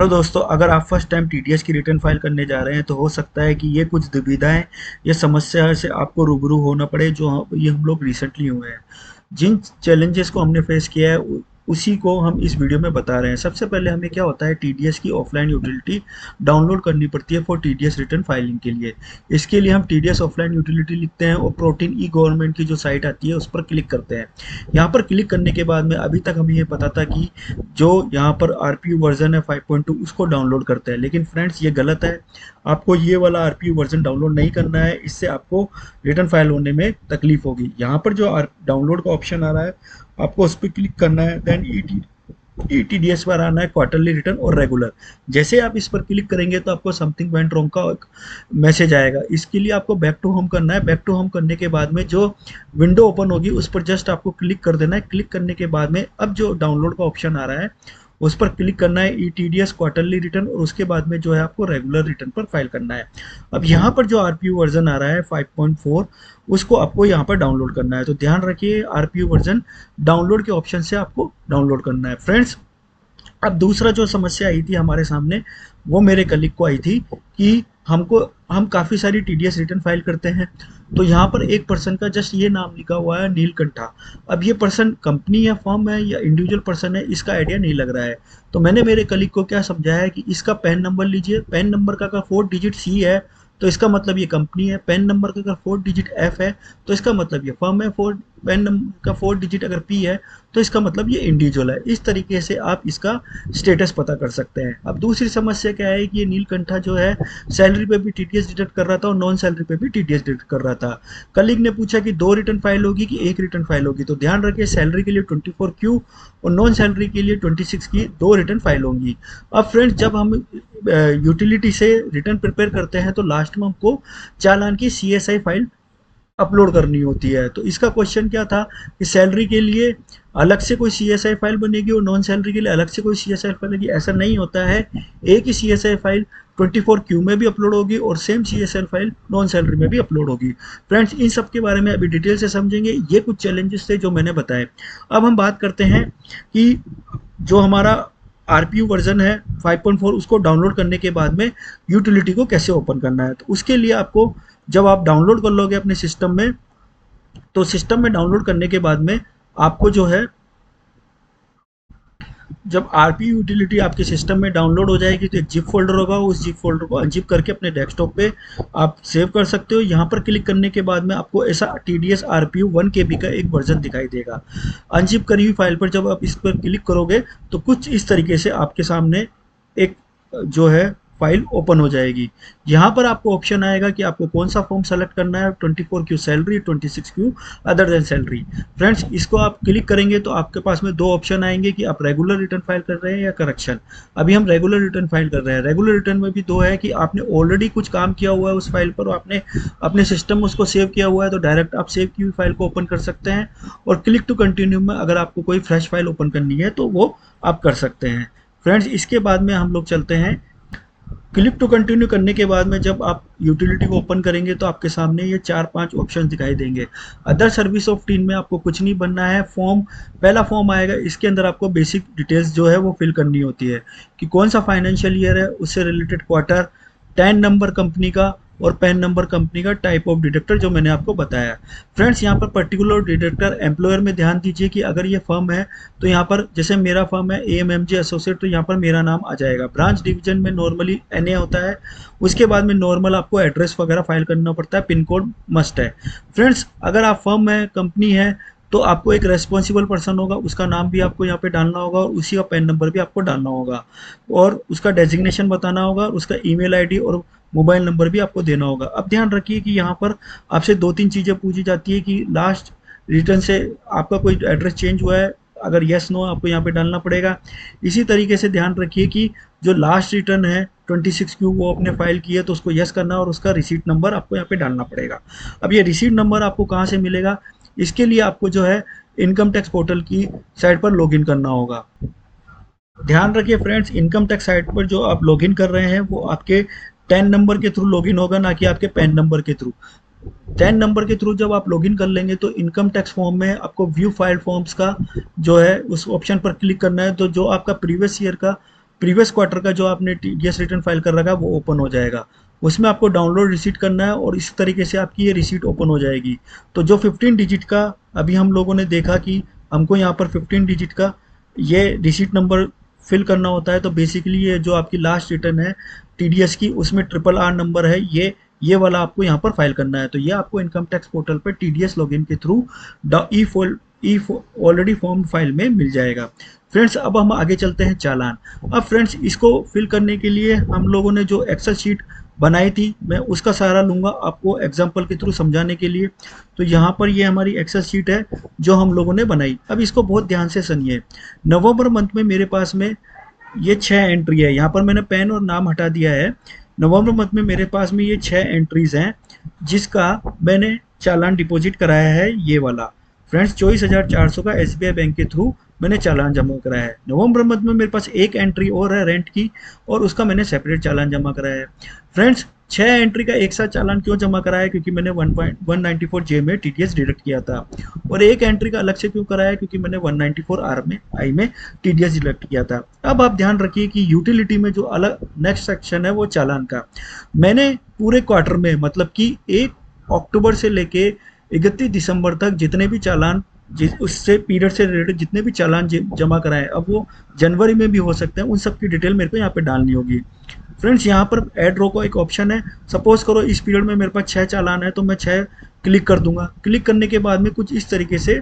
तो दोस्तों, अगर आप फर्स्ट टाइम टीडीएस की रिटर्न फाइल करने जा रहे हैं तो हो सकता है कि ये कुछ दुविधाएं या समस्या से आपको रूबरू होना पड़े जो ये हम लोग रिसेंटली हुए हैं। जिन चैलेंजेस को हमने फेस किया है उसी को हम इस वीडियो में बता रहे हैं। सबसे पहले हमें क्या होता है, टीडीएस की ऑफलाइन यूटिलिटी डाउनलोड करनी पड़ती है फॉर टीडीएस रिटर्न फाइलिंग के लिए। इसके लिए हम टीडीएस ऑफलाइन यूटिलिटी लिखते हैं और प्रोटीन ई गवर्नमेंट की जो साइट आती है उस पर क्लिक करते हैं। यहाँ पर क्लिक करने के बाद में अभी तक हमें ये पता था कि जो यहाँ पर आरपीयू वर्जन है 5.2 उसको डाउनलोड करते हैं, लेकिन फ्रेंड्स ये गलत है। आपको ये वाला आरपीयू वर्जन डाउनलोड नहीं करना है, इससे आपको रिटर्न फाइल होने में तकलीफ होगी। यहाँ पर जो डाउनलोड का ऑप्शन आ रहा है आपको उस पर क्लिक करना है, देन ईटीडीएस पर आना है क्वार्टरली रिटर्न और रेगुलर। जैसे आप इस पर क्लिक करेंगे तो आपको समथिंग वेंट रॉन्ग का एक मैसेज आएगा। इसके लिए आपको बैक टू होम करना है। बैक टू होम करने के बाद में जो विंडो ओपन होगी उस पर जस्ट आपको क्लिक कर देना है। क्लिक करने के बाद में अब जो डाउनलोड का ऑप्शन आ रहा है उस पर क्लिक करना है, ईटीडीएस क्वार्टरली रिटर्न, और उसके बाद में जो है आपको रेगुलर रिटर्न पर फाइल करना है। अब यहाँ पर जो आरपीयू वर्जन आ रहा है 5.4 उसको आपको यहाँ पर डाउनलोड करना है। तो ध्यान रखिए, आरपीयू वर्जन डाउनलोड के ऑप्शन से आपको डाउनलोड करना है फ्रेंड्स। अब दूसरा जो समस्या आई थी हमारे सामने, वो मेरे कलीग को आई थी कि हम काफ़ी सारी टीडीएस रिटर्न फाइल करते हैं, तो यहाँ पर एक पर्सन का जस्ट ये नाम लिखा हुआ है नीलकंठा। अब ये पर्सन कंपनी या फर्म है या इंडिविजुअल पर्सन है, इसका आइडिया नहीं लग रहा है। तो मैंने मेरे कलीग को क्या समझाया है कि इसका पैन नंबर लीजिए। पैन नंबर का अगर 4 डिजिट सी है तो इसका मतलब ये कंपनी है। पैन नंबर का अगर 4 डिजिट एफ है तो इसका मतलब ये फर्म है। पैन नंबर का 4 डिजिट अगर पी है तो इसका मतलब ये इंडिविजुअल है। इस तरीके से आप इसका स्टेटस पता कर सकते हैं। अब दूसरी समस्या क्या है कि ये नीलकंठा जो है सैलरी पे भी टीडीएस डिडक्ट कर रहा था और नॉन सैलरी पे भी टीडीएस डिडक्ट कर रहा था। कलीग ने पूछा कि 2 रिटर्न फाइल होगी कि एक रिटर्न फाइल होगी। तो ध्यान रखिए, सैलरी के लिए 24Q और नॉन सैलरी के लिए 26 की 2 रिटर्न फाइल होंगी। अब फ्रेंड्स, जब हम यूटिलिटी से रिटर्न प्रिपेयर करते हैं तो लास्ट में हमको चालान की सीएसआई फाइल अपलोड करनी होती है। तो इसका क्वेश्चन क्या था कि सैलरी के लिए अलग से कोई सीएसआई फाइल बनेगी और नॉन सैलरी के लिए अलग से कोई सीएसआई फाइल बनेगी। ऐसा नहीं होता है, एक ही सीएसआई फाइल 24Q में भी अपलोड होगी और same CSI file non salary में भी अपलोड होगी। फ्रेंड्स, इन सब के बारे में अभी डिटेल से समझेंगे। ये कुछ चैलेंजेस थे जो मैंने बताए। अब हम बात करते हैं कि जो हमारा आरपीयू वर्जन है 5.4 उसको डाउनलोड करने के बाद में यूटिलिटी को कैसे ओपन करना है। तो उसके लिए आपको, जब आप डाउनलोड कर लोगे अपने सिस्टम में, तो सिस्टम में डाउनलोड करने के बाद में आपको जो है, जब आरपीयू यूटिलिटी आपके सिस्टम में डाउनलोड हो जाएगी तो एक जिप फोल्डर होगा, उस जिप फोल्डर को अनजिप करके अपने डेस्कटॉप पे आप सेव कर सकते हो। यहाँ पर क्लिक करने के बाद में आपको ऐसा टीडीएस आरपीयू 1 KB का एक वर्जन दिखाई देगा। अनजिप करी हुई फाइल पर जब आप इस पर क्लिक करोगे तो कुछ इस तरीके से आपके सामने एक जो है फाइल ओपन हो जाएगी। यहाँ पर आपको ऑप्शन आएगा कि आपको कौन सा फॉर्म सेलेक्ट करना है, 24Q salary, 26Q other than salary. Friends, इसको आप क्लिक करेंगे तो आपके पास में 2 ऑप्शन आएंगे कि आप रेगुलर रिटर्न फाइल कर रहे हैं या करेक्शन। अभी हम रेगुलर रिटर्न फाइल कर रहे हैं। रेगुलर रिटर्न में भी 2 है कि आपने ऑलरेडी कुछ काम किया हुआ है उस फाइल पर, आपने अपने सिस्टम में उसको सेव किया हुआ है तो डायरेक्ट आप सेव की हुई फाइल को ओपन कर सकते हैं, और क्लिक टू कंटिन्यू में अगर आपको कोई फ्रेश फाइल ओपन करनी है तो वो आप कर सकते हैं। फ्रेंड्स, इसके बाद में हम लोग चलते हैं, क्लिक टू कंटिन्यू करने के बाद में जब आप यूटिलिटी को ओपन करेंगे तो आपके सामने ये 4-5 ऑप्शन दिखाई देंगे। अदर सर्विस ऑफ टीम में आपको कुछ नहीं बनना है। फॉर्म, पहला फॉर्म आएगा, इसके अंदर आपको बेसिक डिटेल्स जो है वो फिल करनी होती है कि कौन सा फाइनेंशियल ईयर है, उससे related quarter, tan number company का और पैन नंबर कंपनी का, टाइप ऑफ डिडक्टर जो मैंने आपको बताया। फ्रेंड्स, यहाँ पर पर्टिकुलर डिडक्टर एम्प्लॉयर में ध्यान दीजिए कि अगर ये फर्म है तो यहाँ पर, जैसे मेरा फर्म है AMMG एसोसिएट, तो यहाँ पर मेरा नाम आ जाएगा। ब्रांच डिवीजन में नॉर्मली NA होता है। उसके बाद में नॉर्मल आपको एड्रेस वगैरह फाइल करना पड़ता है, पिन कोड मस्ट है। फ्रेंड्स, अगर आप फर्म है, कंपनी है, तो आपको एक रेस्पॉन्सिबल पर्सन होगा, उसका नाम भी आपको यहाँ पे डालना होगा और उसी का पैन नंबर भी आपको डालना होगा, और उसका डेजिग्नेशन बताना होगा, उसका ईमेल आईडी और मोबाइल नंबर भी आपको देना होगा। अब ध्यान रखिए कि यहाँ पर आपसे 2-3 चीज़ें पूछी जाती है कि लास्ट रिटर्न से आपका कोई एड्रेस चेंज हुआ है, अगर येस नो आपको यहाँ पे डालना पड़ेगा। इसी तरीके से ध्यान रखिए कि जो लास्ट रिटर्न है 26Q वो आपने फाइल की है तो उसको येस करना और उसका रिसीट नंबर आपको यहाँ पे डालना पड़ेगा। अब ये रिसीट नंबर आपको कहाँ से मिलेगा, इसके लिए आपको जो है इनकम टैक्स पोर्टल की साइट पर लॉगिन करना होगा। ध्यान रखिए फ्रेंड्स, इनकम टैक्स साइट पर जो आप लॉगिन कर रहे हैं वो आपके टैन नंबर के थ्रू लॉगिन होगा, ना कि आपके पैन नंबर के थ्रू। टैन नंबर के थ्रू जब आप लॉगिन कर लेंगे तो इनकम टैक्स फॉर्म में आपको व्यू फाइल फॉर्म्स का जो है उस ऑप्शन पर क्लिक करना है। तो जो आपका प्रीवियस ईयर का प्रीवियस क्वार्टर का जो आपने टीडीएस रिटर्न फाइल कर रखा है वो ओपन हो जाएगा। उसमें आपको डाउनलोड रिसीट करना है और इस तरीके से आपकी ये रिसीट ओपन हो जाएगी। तो जो 15 डिजिट का अभी हम लोगों ने देखा कि हमको यहाँ पर 15 डिजिट का ये रिसीट नंबर फिल करना होता है, तो बेसिकली ये जो आपकी लास्ट रिटर्न है टीडीएस की उसमें ट्रिपल आर नंबर है, ये वाला आपको यहाँ पर फाइल करना है। तो ये आपको इनकम टैक्स पोर्टल पर टीडीएस लॉगिन के थ्रू ई ऑलरेडी फॉर्म फाइल में मिल जाएगा। फ्रेंड्स अब हम आगे चलते हैं चालान। अब फ्रेंड्स इसको फिल करने के लिए हम लोगों ने जो एक्सेल शीट बनाई थी, मैं उसका सहारा लूंगा आपको एग्जांपल के थ्रू समझाने के लिए। तो यहाँ पर ये हमारी एक्सेल शीट है जो हम लोगों ने बनाई। अब इसको बहुत ध्यान से सुनिए। नवंबर मंथ में मेरे पास में ये 6 एंट्री है। यहाँ पर मैंने पेन और नाम हटा दिया है। नवंबर मंथ में मेरे पास में ये 6 एंट्रीज हैं जिसका मैंने चालान डिपॉजिट कराया है, ये वाला। फ्रेंड्स 24,400 का एसबीआई बैंक के थ्रू मैंने चालान जमा कराया है। नवंबर मंथ में मेरे पास एक एंट्री और है रेंट की, और उसका मैंने सेपरेट चालान जमा कराया है। फ्रेंड्स 6 एंट्री का एक साथ चालान क्यों जमा कराया है? क्योंकि मैंने 194 जे में टीडीएस डिडक्ट किया था। और एक एंट्री का अलग से क्यों कराया है? क्योंकि मैंने 194 आर में आई में टीडीएस डिडक्ट किया था। अब आप ध्यान रखिए कि यूटिलिटी में जो अलग नेक्स्ट सेक्शन है वो चालान का, मैंने पूरे क्वार्टर में मतलब कि 1 अक्टूबर से लेके 31 दिसंबर तक जितने भी चालान उससे पीरियड से रिलेटेड जितने भी चालान जमा कराए, अब वो जनवरी में भी हो सकते हैं, उन सब की डिटेल मेरे को यहाँ पे डालनी होगी। फ्रेंड्स यहाँ पर एड रो का एक ऑप्शन है। सपोज करो इस पीरियड में मेरे पास 6 चालान है, तो मैं 6 क्लिक कर दूंगा। क्लिक करने के बाद में कुछ इस तरीके से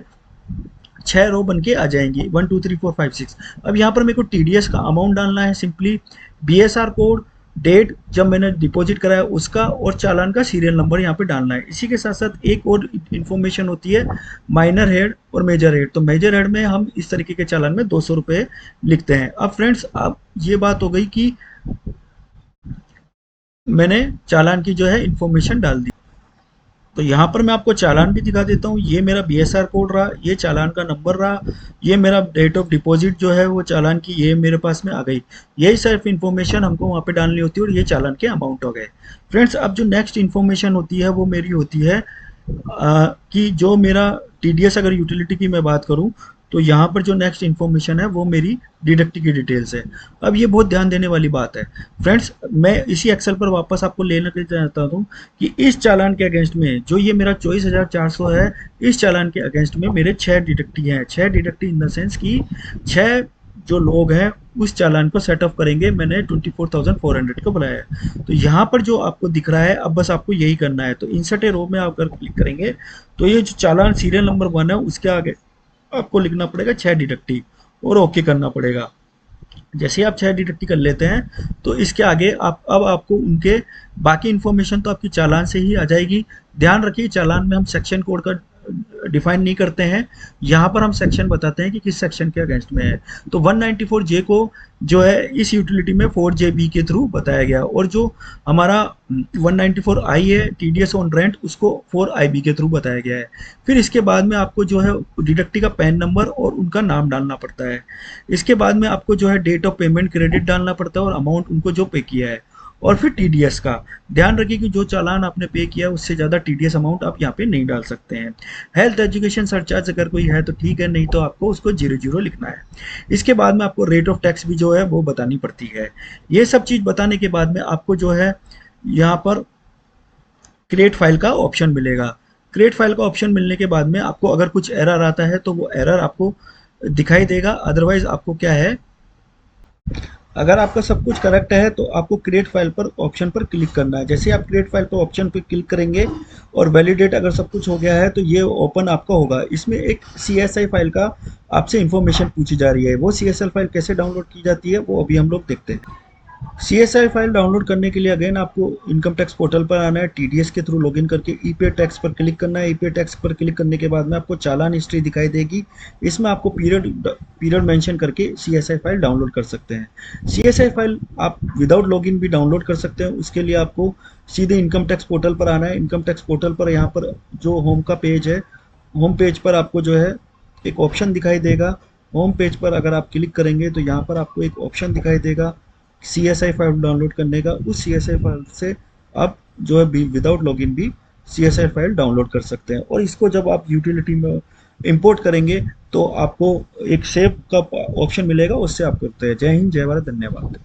6 रो बन के आ जाएंगी, 1 2 3 4 5 6। अब यहाँ पर मेरे को टीडीएस का अमाउंट डालना है, सिंपली बीएसआर कोड, डेट जब मैंने डिपॉजिट कराया उसका, और चालान का सीरियल नंबर यहाँ पे डालना है। इसी के साथ साथ एक और इन्फॉर्मेशन होती है माइनर हेड और मेजर हेड। तो मेजर हेड में हम इस तरीके के चालान में 200 रुपये लिखते हैं। अब फ्रेंड्स अब ये बात हो गई कि मैंने चालान की जो है इन्फॉर्मेशन डाल दी। तो यहाँ पर मैं आपको चालान भी दिखा देता हूँ। ये मेरा बीएसआर कोड रहा, ये चालान का नंबर रहा, ये मेरा डेट ऑफ डिपॉजिट जो है वो चालान की ये मेरे पास में आ गई। यही सिर्फ इन्फॉर्मेशन हमको वहाँ पे डालनी होती है, और ये चालान के अमाउंट हो गए। फ्रेंड्स अब जो नेक्स्ट इन्फॉर्मेशन होती है वो मेरी होती है कि जो मेरा टीडीएस, अगर यूटिलिटी की मैं बात करूँ तो यहाँ पर जो नेक्स्ट इन्फॉर्मेशन है वो मेरी डिडक्ट की डिटेल्स है। अब ये बहुत ध्यान देने वाली बात है फ्रेंड्स। मैं इसी एक्सेल पर वापस आपको लेना चाहता हूँ कि इस चालान के अगेंस्ट में जो ये मेरा 24,400 है, इस चालान के अगेंस्ट में मेरे 6 डिडक्टी हैं। 6 डिडक्टी इन द सेंस कि 6 जो लोग हैं उस चालान को सेट ऑफ करेंगे। मैंने 24,400 को बुलाया है। तो यहाँ पर जो आपको दिख रहा है, अब बस आपको यही करना है। तो इंसर्ट ए रो में आप अगर क्लिक करेंगे तो ये जो चालान सीरियल नंबर 1 है उसके आगे आपको लिखना पड़ेगा 6 डिडक्टी और ओके करना पड़ेगा। जैसे आप 6 डिडक्टी कर लेते हैं तो इसके आगे आप अब आपको उनके बाकी इन्फॉर्मेशन तो आपकी चालान से ही आ जाएगी। ध्यान रखिए चालान में हम सेक्शन कोड का डिफाइन नहीं करते हैं, यहाँ पर हम सेक्शन बताते हैं कि किस सेक्शन के अगेंस्ट में है। तो 194 जे को जो है इस यूटिलिटी में 4 JB के थ्रू बताया गया, और जो हमारा 194 I है टीडीएस ऑन रेंट उसको 4 IB के थ्रू बताया गया है। फिर इसके बाद में आपको जो है डिडक्टी का पैन नंबर और उनका नाम डालना पड़ता है। इसके बाद में आपको जो है डेट ऑफ पेमेंट क्रेडिट डालना पड़ता है और अमाउंट उनको जो पे किया है, और फिर टीडीएस का ध्यान रखिए कि जो चालान आपने पे किया उससे ज़्यादा टीडीएस अमाउंट आप यहाँ पे नहीं डाल सकते हैं। हेल्थ एजुकेशन सरचार्ज अगर कोई है तो ठीक है, नहीं तो आपको उसको 0 लिखना है। इसके बाद में आपको रेट ऑफ टैक्स भी जो है वो बतानी पड़ती है। ये सब चीज़ बताने के बाद में आपको जो है यहाँ पर क्रिएट फाइल का ऑप्शन मिलेगा। क्रिएट फाइल का ऑप्शन मिलने के बाद में आपको अगर कुछ एरर आता है तो वो एरर आपको दिखाई देगा। अदरवाइज आपको क्या है, अगर आपका सब कुछ करेक्ट है तो आपको क्रिएट फाइल पर ऑप्शन पर क्लिक करना है। जैसे आप क्रिएट फाइल पर ऑप्शन पर क्लिक करेंगे और वैलिडेट अगर सब कुछ हो गया है तो ये ओपन आपका होगा। इसमें एक CSI फाइल का आपसे इंफॉर्मेशन पूछी जा रही है। वो CSI फाइल कैसे डाउनलोड की जाती है वो अभी हम लोग देखते हैं। CSI फाइल डाउनलोड करने के लिए अगेन आपको इनकम टैक्स पोर्टल पर आना है। टीडीएस के थ्रू लॉगिन करके ईपे टैक्स पर क्लिक करना है। ईपे टैक्स पर क्लिक करने के बाद में आपको चालान हिस्ट्री दिखाई देगी। इसमें आपको पीरियड मेंशन करके CSI फाइल डाउनलोड कर सकते हैं। CSI फाइल आप विदाउट लॉगिन भी डाउनलोड कर सकते हैं। उसके लिए आपको सीधे इनकम टैक्स पोर्टल पर आना है। इनकम टैक्स पोर्टल पर यहाँ पर जो होम का पेज है, होम पेज पर आपको जो है एक ऑप्शन दिखाई देगा। होम पेज पर अगर आप क्लिक करेंगे तो यहाँ पर आपको एक ऑप्शन दिखाई देगा CSI फाइल डाउनलोड करने का। उस CSI फाइल से आप जो है विदाउट लॉगिन भी CSI फाइल डाउनलोड कर सकते हैं। और इसको जब आप यूटिलिटी में इंपोर्ट करेंगे तो आपको एक सेव का ऑप्शन मिलेगा, उससे आप करते हैं। जय हिंद, जय भारत, धन्यवाद।